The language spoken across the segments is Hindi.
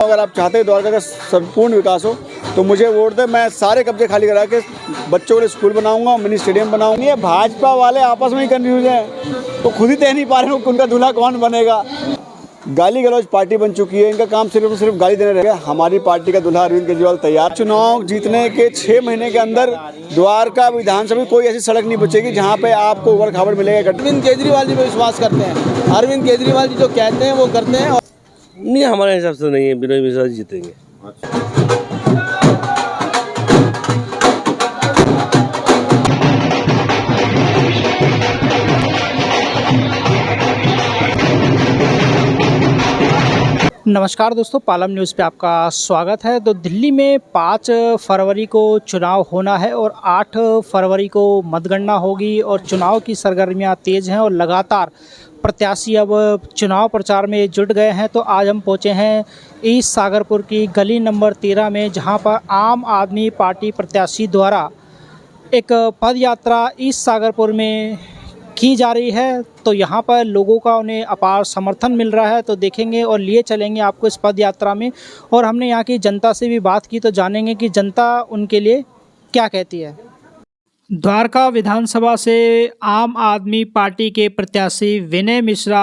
अगर आप चाहते हैं द्वारका का संपूर्ण विकास हो तो मुझे वोट दे। मैं सारे कब्जे खाली करा के बच्चों के लिए स्कूल बनाऊंगा, मिनी स्टेडियम बनाऊंगा। ये भाजपा वाले आपस में ही कंफ्यूज हैं, तो खुद ही तय नहीं पा रहे हो उनका दूल्हा कौन बनेगा। गाली गलौज पार्टी बन चुकी है, इनका काम सिर्फ सिर्फ गाली देने रहेगा। हमारी पार्टी का दूल्हा अरविंद केजरीवाल तैयार। चुनाव जीतने के 6 महीने के अंदर द्वारका विधानसभा में कोई ऐसी सड़क नहीं बचेगी जहां पे आपको उबड़ खाबड़ मिलेगा। अरविंद केजरीवाल जी पे विश्वास करते हैं, अरविंद केजरीवाल जी जो कहते हैं वो करते हैं। नहीं, हमारे हिसाब से नहीं है, विनोद मिश्रा जी जीतेंगे। नमस्कार दोस्तों, पालम न्यूज़ पे आपका स्वागत है। तो दिल्ली में 5 फरवरी को चुनाव होना है और 8 फरवरी को मतगणना होगी और चुनाव की सरगर्मियां तेज़ हैं और लगातार प्रत्याशी अब चुनाव प्रचार में जुट गए हैं। तो आज हम पहुंचे हैं ईस्ट सागरपुर की गली नंबर 13 में, जहां पर आम आदमी पार्टी प्रत्याशी द्वारा एक पद यात्रा ईस्ट सागरपुर में की जा रही है। तो यहाँ पर लोगों का उन्हें अपार समर्थन मिल रहा है। तो देखेंगे और लिए चलेंगे आपको इस पद यात्रा में। और हमने यहाँ की जनता से भी बात की, तो जानेंगे कि जनता उनके लिए क्या कहती है। द्वारका विधानसभा से आम आदमी पार्टी के प्रत्याशी विनय मिश्रा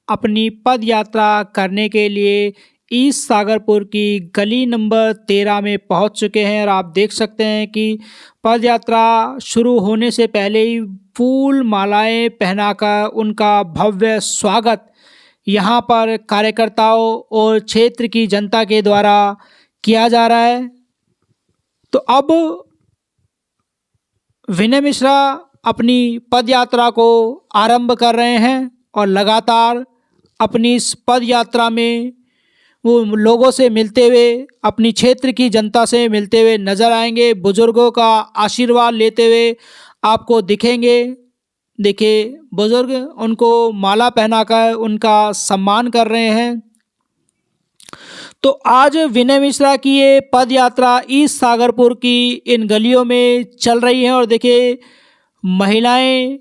अपनी पद यात्रा करने के लिए ईस्ट सागरपुर की गली नंबर 13 में पहुंच चुके हैं। और आप देख सकते हैं कि पद यात्रा शुरू होने से पहले ही फूल मालाएं पहनाकर उनका भव्य स्वागत यहां पर कार्यकर्ताओं और क्षेत्र की जनता के द्वारा किया जा रहा है। तो अब विनय मिश्रा अपनी पद यात्रा को आरंभ कर रहे हैं और लगातार अपनी इस पद यात्रा में वो लोगों से मिलते हुए, अपनी क्षेत्र की जनता से मिलते हुए नज़र आएंगे। बुज़ुर्गों का आशीर्वाद लेते हुए आपको दिखेंगे। देखिए, बुज़ुर्ग उनको माला पहनाकर उनका सम्मान कर रहे हैं। तो आज विनय मिश्रा की ये पद यात्रा ईस्ट सागरपुर की इन गलियों में चल रही है और देखिए, महिलाएं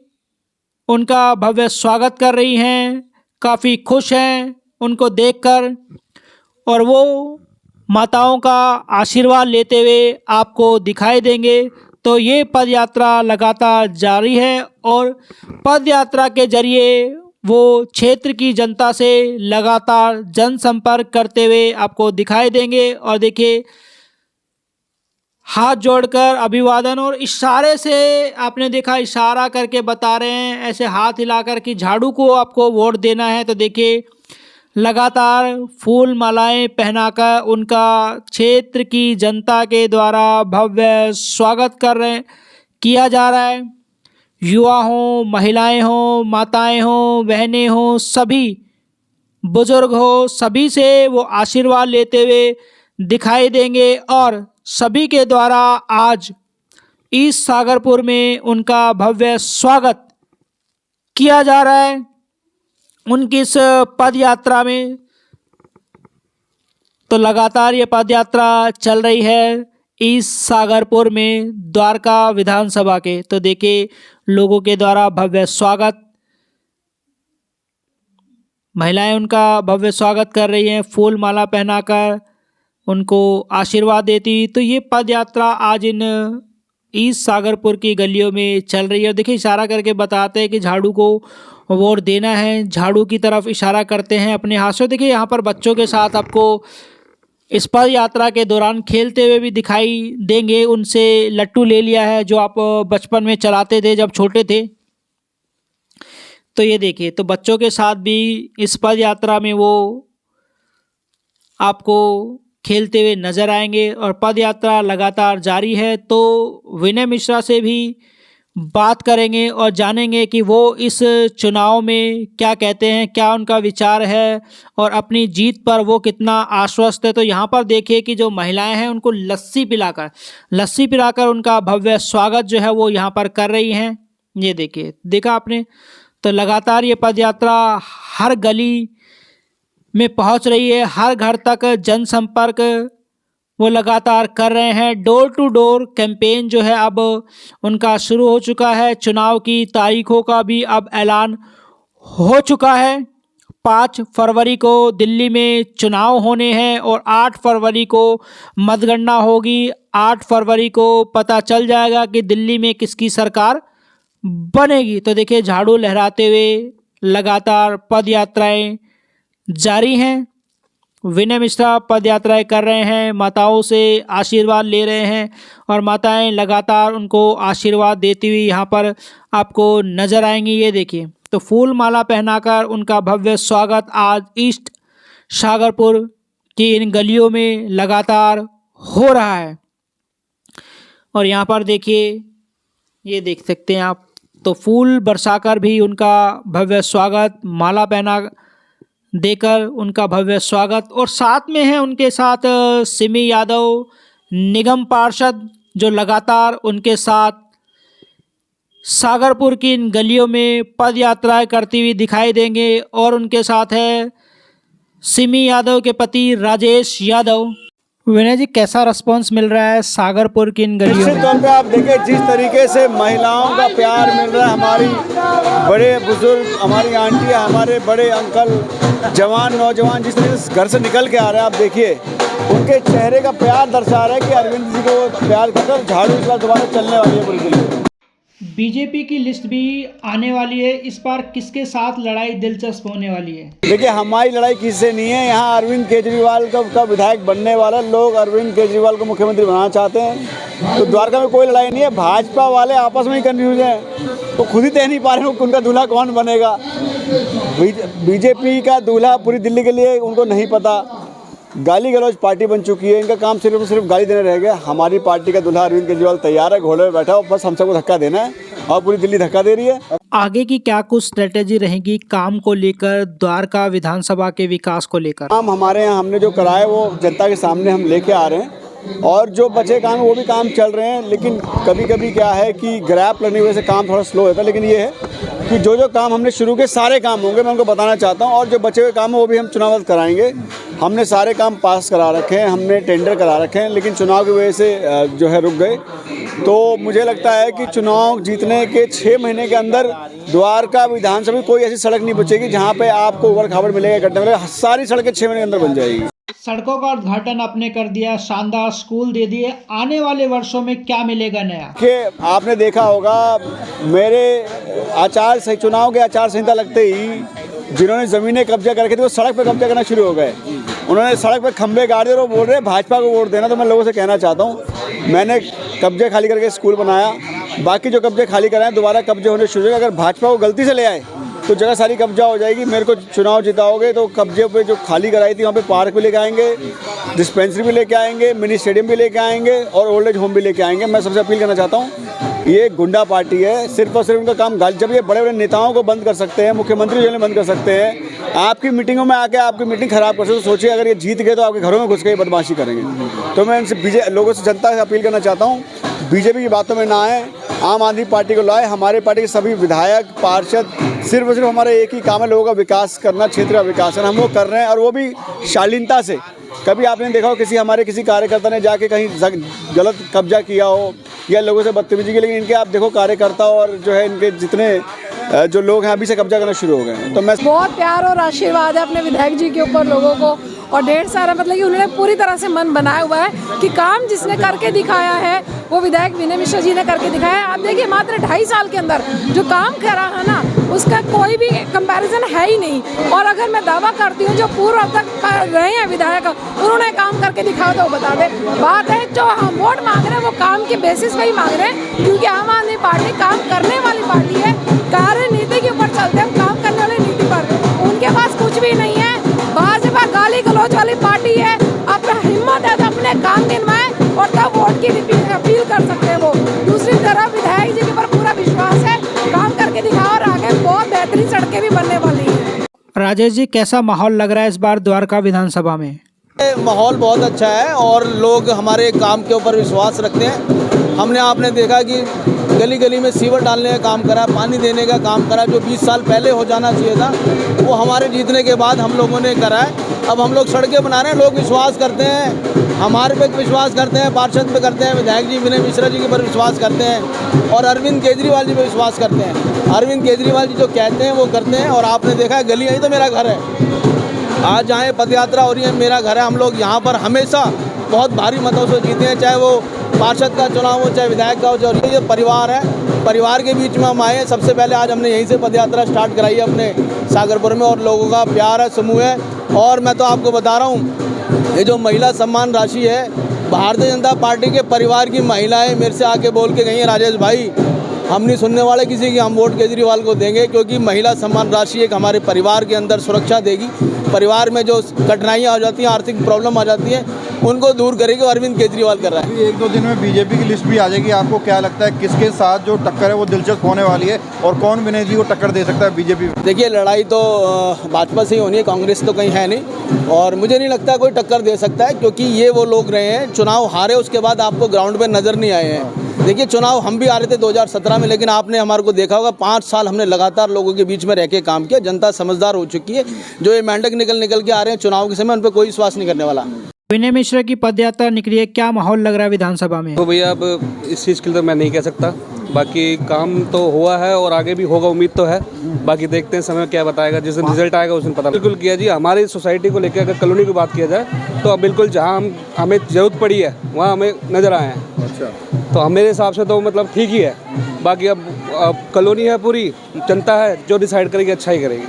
उनका भव्य स्वागत कर रही हैं, काफ़ी खुश हैं उनको देखकर। और वो माताओं का आशीर्वाद लेते हुए आपको दिखाई देंगे। तो ये पद यात्रा लगातार जारी है और पद यात्रा के जरिए वो क्षेत्र की जनता से लगातार जनसंपर्क करते हुए आपको दिखाई देंगे। और देखिए, हाथ जोड़कर अभिवादन और इशारे से, आपने देखा इशारा करके बता रहे हैं, ऐसे हाथ हिलाकर कि झाड़ू को आपको वोट देना है। तो देखिए, लगातार फूल मालाएं पहनाकर उनका क्षेत्र की जनता के द्वारा भव्य स्वागत किया जा रहा है। युवा हों, महिलाएं हों, माताएं हों, बहनें हों, सभी बुजुर्ग हो, सभी से वो आशीर्वाद लेते हुए दिखाई देंगे। और सभी के द्वारा आज ईस्ट सागरपुर में उनका भव्य स्वागत किया जा रहा है उनकी इस पद यात्रा में। तो लगातार ये पद यात्रा चल रही है ईस्ट सागरपुर में द्वारका विधानसभा के। तो देखिए, लोगों के द्वारा भव्य स्वागत, महिलाएं उनका भव्य स्वागत कर रही हैं, फूल माला पहनाकर उनको आशीर्वाद देती। तो ये पद यात्रा आज इन ईस्ट सागरपुर की गलियों में चल रही है। देखिए, इशारा करके बताते हैं कि झाड़ू को वोट देना है, झाड़ू की तरफ इशारा करते हैं अपने हाथ से। देखिए, यहाँ पर बच्चों के साथ आपको इस पद यात्रा के दौरान खेलते हुए भी दिखाई देंगे। उनसे लट्टू ले लिया है जो आप बचपन में चलाते थे जब छोटे थे। तो ये देखिए, तो बच्चों के साथ भी इस पद यात्रा में वो आपको खेलते हुए नज़र आएंगे और पद यात्रा लगातार जारी है। तो विनय मिश्रा से भी बात करेंगे और जानेंगे कि वो इस चुनाव में क्या कहते हैं, क्या उनका विचार है और अपनी जीत पर वो कितना आश्वस्त है। तो यहाँ पर देखिए कि जो महिलाएं हैं उनको लस्सी पिलाकर उनका भव्य स्वागत जो है वो यहाँ पर कर रही हैं। ये देखिए, देखा आपने। तो लगातार ये पद यात्रा हर गली में पहुँच रही है, हर घर तक जनसंपर्क वो लगातार कर रहे हैं। डोर टू डोर कैंपेन जो है अब उनका शुरू हो चुका है। चुनाव की तारीखों का भी अब ऐलान हो चुका है। 5 फरवरी को दिल्ली में चुनाव होने हैं और 8 फरवरी को मतगणना होगी। 8 फरवरी को पता चल जाएगा कि दिल्ली में किसकी सरकार बनेगी। तो देखिए, झाड़ू लहराते हुए लगातार पद यात्राएँ जारी हैं। विनय मिश्रा पद यात्राएँ कर रहे हैं, माताओं से आशीर्वाद ले रहे हैं और माताएं लगातार उनको आशीर्वाद देती हुई यहाँ पर आपको नज़र आएंगी। ये देखिए, तो फूल माला पहनाकर उनका भव्य स्वागत आज ईस्ट शाहगरपुर की इन गलियों में लगातार हो रहा है। और यहाँ पर देखिए, ये देख सकते हैं आप, तो फूल बरसाकर भी उनका भव्य स्वागत, माला पहना देकर उनका भव्य स्वागत। और साथ में है उनके साथ सिमी यादव निगम पार्षद, जो लगातार उनके साथ शाहगरपुर की इन गलियों में पद यात्राएं करती हुई दिखाई देंगे। और उनके साथ है सिमी यादव के पति राजेश यादव। विनय जी, कैसा रिस्पांस मिल रहा है शाहगरपुर की इन गलियों निश्चित में? तौर पे आप देखिए जिस तरीके से महिलाओं का प्यार मिल रहा है, हमारी बड़े बुजुर्ग, हमारी आंटियाँ, हमारे बड़े अंकल, जवान नौजवान जिस तरीके से घर से निकल के आ रहे हैं, आप देखिए उनके चेहरे का प्यार दर्शा रहा है कि अरविंद जी को प्यार कर झाड़ू इस बार दोबारा चलने वाली है पूरी दिल्ली में। बीजेपी की लिस्ट भी आने वाली है, इस बार किसके साथ लड़ाई दिलचस्प होने वाली है? देखिए, हमारी लड़ाई किससे नहीं है। यहाँ अरविंद केजरीवाल का विधायक बनने वाला, लोग अरविंद केजरीवाल को मुख्यमंत्री बनाना चाहते हैं। तो द्वारका में कोई लड़ाई नहीं है, भाजपा वाले आपस में ही कंफ्यूज हैं, तो खुद ही तय नहीं पा रहे हैं उनका दूल्हा कौन बनेगा। बीजेपी का दूल्हा पूरी दिल्ली के लिए उनको नहीं पता। गाली गलौज पार्टी बन चुकी है, इनका काम सिर्फ और सिर्फ गाली देने रह गया। हमारी पार्टी का दूल्हा अरविंद केजरीवाल तैयार है, घोड़े पर बैठा हो, बस हम सबको धक्का देना है और पूरी दिल्ली धक्का दे रही है। आगे की क्या कुछ स्ट्रेटेजी रहेगी काम को लेकर, द्वारका विधानसभा के विकास को लेकर? काम हमारे यहाँ हमने जो कराए वो जनता के सामने हम लेके आ रहे हैं और जो बचे काम है वो भी काम चल रहे हैं। लेकिन कभी कभी क्या है कि ग्रैप लगने की वजह से काम थोड़ा स्लो होता है। लेकिन ये है कि जो काम हमने शुरू के सारे काम होंगे, मैं उनको बताना चाहता हूँ। और जो बचे हुए काम है वो भी हम चुनाव बाद कराएंगे। हमने सारे काम पास करा रखे हैं, हमने टेंडर करा रखे हैं, लेकिन चुनाव की वजह से जो है रुक गए। तो मुझे लगता है कि चुनाव जीतने के 6 महीने के अंदर द्वारका विधानसभा में कोई ऐसी सड़क नहीं बचेगी जहाँ पे आपको उबड़ खाबड़ मिलेगा, गड्ढे मिलेगा। सारी सड़कें 6 महीने के अंदर बन जाएगी। सड़कों का उद्घाटन आपने कर दिया, शानदार स्कूल दे दिए, आने वाले वर्षों में क्या मिलेगा नया? कि आपने देखा होगा मेरे चुनाव के आचार संहिता लगते ही जिन्होंने ज़मीनें कब्जा करके थी वो सड़क पर कब्जा करना शुरू हो गए। उन्होंने सड़क पर खंबे गाड़ दिए और वो बोल रहे हैं भाजपा को वोट देना। तो मैं लोगों से कहना चाहता हूँ, मैंने कब्जे खाली करके स्कूल बनाया, बाकी जो कब्जे खाली कराएं दोबारा कब्जे होने शुरू हो। अगर भाजपा को गलती से ले आए तो जगह सारी कब्जा हो जाएगी। मेरे को चुनाव जिताओगे तो कब्जे पे जो खाली कराई थी वहाँ पे पार्क भी लेके आएंगे, डिस्पेंसरी भी लेके आएंगे, मिनी स्टेडियम भी लेके आएंगे और ओल्ड एज होम भी लेके आएंगे। मैं सबसे अपील करना चाहता हूँ, ये गुंडा पार्टी है, सिर्फ और सिर्फ उनका काम जब ये बड़े बड़े नेताओं को बंद कर सकते हैं, मुख्यमंत्री जो बंद कर सकते हैं, आपकी मीटिंगों में आके आपकी मीटिंग खराब कर सकते। तो सोचिए अगर ये जीत गए तो आपके घरों में घुस के बदमाशी करेंगे। तो मैं इनसे लोगों से, जनता से अपील करना चाहता हूँ, बीजेपी की बातों में ना आए, आम आदमी पार्टी को लाए। हमारे पार्टी के सभी विधायक पार्षद, सिर्फ और सिर्फ हमारा एक ही काम है, लोगों का विकास करना, क्षेत्र का विकास करना। हम वो कर रहे हैं और वो भी शालीनता से। कभी आपने देखा हो किसी कार्यकर्ता ने जाके कहीं गलत कब्जा किया हो या लोगों से बदतमीजी की, लेकिन इनके आप देखो कार्यकर्ता और जो है इनके जितने जो लोग हैं अभी से कब्जा करना शुरू हो गए हैं। तो मैं बहुत प्यार और आशीर्वाद है अपने विधायक जी के ऊपर लोगों को, और ढेर सारा मतलब कि उन्होंने पूरी तरह से मन बनाया हुआ है कि काम जिसने करके दिखाया है वो विधायक विनय मिश्रा जी ने करके दिखाया है। आप देखिए मात्र 2.5 साल के अंदर जो काम करा है ना, उसका कोई भी कंपैरिजन है ही नहीं। और अगर मैं दावा करती हूँ जो पूर्व तक रहे हैं विधायक, उन्होंने काम करके दिखाया तो वो बता दे। बात है जो हम वोट मांग रहे हैं वो काम के बेसिस पे ही मांग रहे हैं, क्योंकि आम आदमी पार्टी काम करने वाली पार्टी है। कार्य नीति के ऊपर चलते हैं, काम करने वाली नीति पर। उनके पास कुछ भी नहीं है। भाजपा गाली गलौज वाली पार्टी है। अपना हिम्मत है तो अपने काम गिनवाएं और तब वोट की अपील कर सकते हैं वो। दूसरी तरफ विधायक जी के ऊपर पूरा विश्वास है, काम करके दिखाओ और आगे बहुत बेहतरीन सड़कें भी बनने वाली हैं। राजेश जी, कैसा माहौल लग रहा है इस बार द्वारका विधानसभा में? माहौल बहुत अच्छा है और लोग हमारे काम के ऊपर विश्वास रखते हैं। हमने आपने देखा कि गली गली में सीवर डालने का काम करा, पानी देने का काम करा, जो 20 साल पहले हो जाना चाहिए था वो हमारे जीतने के बाद हम लोगों ने करा है। अब हम लोग सड़कें बना रहे हैं, लोग विश्वास करते हैं, हमारे पे विश्वास करते हैं, पार्षद पे करते हैं, विधायक जी विनय मिश्रा जी के पर विश्वास करते हैं और अरविंद केजरीवाल जी पे विश्वास करते हैं। अरविंद केजरीवाल जी जो कहते हैं वो करते हैं। और आपने देखा है गली यही तो मेरा घर है, आज आए पद यात्रा हो रही है, मेरा घर है। हम लोग यहाँ पर हमेशा बहुत भारी मतों से जीते हैं, चाहे वो पार्षद का चुनाव हो, चाहे विधायक का हो। जो ये परिवार है, परिवार के बीच में हम आए हैं। सबसे पहले आज हमने यहीं से पद यात्रा स्टार्ट कराई है अपने सागरपुर में, और लोगों का प्यार है, समूह है। और मैं तो आपको बता रहा हूँ, ये जो महिला सम्मान राशि है, भारतीय जनता पार्टी के परिवार की महिलाएं मेरे से आके बोल के गई हैं, राजेश भाई हम नहीं सुनने वाले किसी की, हम वोट केजरीवाल को देंगे, क्योंकि महिला सम्मान राशि एक हमारे परिवार के अंदर सुरक्षा देगी। परिवार में जो कठिनाइयाँ आ जाती हैं, आर्थिक प्रॉब्लम आ जाती हैं, उनको दूर करेगी। अरविंद केजरीवाल कर रहा है। 1-2 दिन में बीजेपी की लिस्ट भी आ जाएगी। आपको क्या लगता है किसके साथ जो टक्कर है वो दिलचस्प होने वाली है, और कौन विनय जी को टक्कर दे सकता है बीजेपी में? देखिए, लड़ाई तो भाजपा से ही होनी है, कांग्रेस तो कहीं है नहीं, और मुझे नहीं लगता कोई टक्कर दे सकता है, क्योंकि ये वो लोग रहे हैं चुनाव हारे, उसके बाद आपको ग्राउंड पे नजर नहीं आए हैं। देखिए, चुनाव हम भी आ रहे थे 2017 में, लेकिन आपने हमारे को देखा होगा 5 साल हमने लगातार लोगों के बीच में रह के काम किया। जनता समझदार हो चुकी है। जो ये मेंढक निकल के आ रहे हैं चुनाव के समय, उन पर कोई विश्वास नहीं करने वाला। विनय मिश्रा की पदयात्रा निकली है, क्या माहौल लग रहा है विधानसभा में? तो भैया अब इस चीज़ के लिए तो मैं नहीं कह सकता, बाकी काम तो हुआ है और आगे भी होगा, उम्मीद तो है। बाकी देखते हैं, समय क्या बताएगा, जिस दिन रिजल्ट आएगा उस दिन पता। बिल्कुल किया जी, हमारी सोसाइटी को लेकर अगर कॉलोनी की बात किया जाए तो अब बिल्कुल जहाँ हमें ज़रूरत पड़ी है वहाँ हमें नज़र आए हैं। अच्छा, तो मेरे हिसाब से तो मतलब ठीक ही है। बाकी अब कॉलोनी है, पूरी जनता है, जो डिसाइड करेगी अच्छा ही करेगी।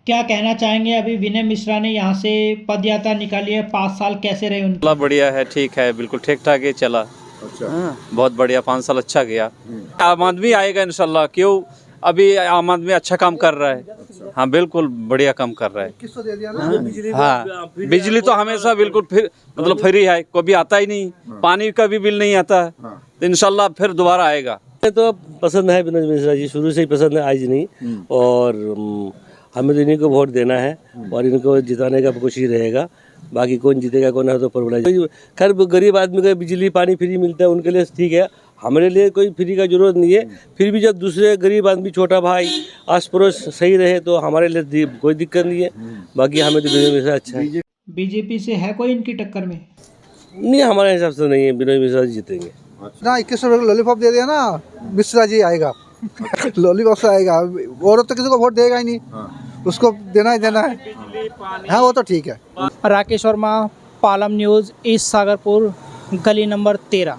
क्या कहना चाहेंगे? अभी विनय मिश्रा ने यहाँ से पद यात्रा निकाली है, 5 साल कैसे रहे उनके? बढ़िया है, ठीक है, बिल्कुल ठीक ठाक ही चला। अच्छा, बहुत बढ़िया, 5 साल अच्छा गया। आम आदमी आएगा इंशाल्लाह, क्यों अभी आम आदमी अच्छा काम कर रहा है। हाँ बिल्कुल बढ़िया काम कर रहा है। किसको दे दिया ना? हाँ, बिजली तो हमेशा बिल्कुल मतलब फ्री है, कभी आता ही नहीं, पानी का भी बिल नहीं आता है, तो इंशाल्लाह फिर दोबारा आएगा। तो पसंद है विनय मिश्रा जी, शुरू से ही पसंद है, आज नहीं। और हमें तो इन्हीं को वोट देना है और इनको जिताने का कुछ ही रहेगा। बाकी कौन जीतेगा कौन है तो पर खैर गरीब आदमी को बिजली पानी फ्री मिलता है, उनके लिए ठीक है। हमारे लिए कोई फ्री का जरूरत नहीं है। फिर भी जब दूसरे गरीब आदमी, छोटा भाई, आस पड़ोस सही रहे तो हमारे लिए कोई दिक्कत नहीं है। बाकी हमें तो विनय मिश्रा अच्छा है। बीजेपी से है कोई इनकी टक्कर में? नहीं, हमारे हिसाब से नहीं है, विनय मिश्रा जी जीतेंगे। ना 21 रुपये लॉलीपॉप दे दिया ना, मिश्रा जी आएगा। लॉलीपॉप से आएगा, और तो किसी को वोट देगा ही नहीं। उसको देना ही देना है। हाँ, वो तो ठीक है। राकेश वर्मा, पालम न्यूज़, ईस्ट सागरपुर, गली नंबर 13।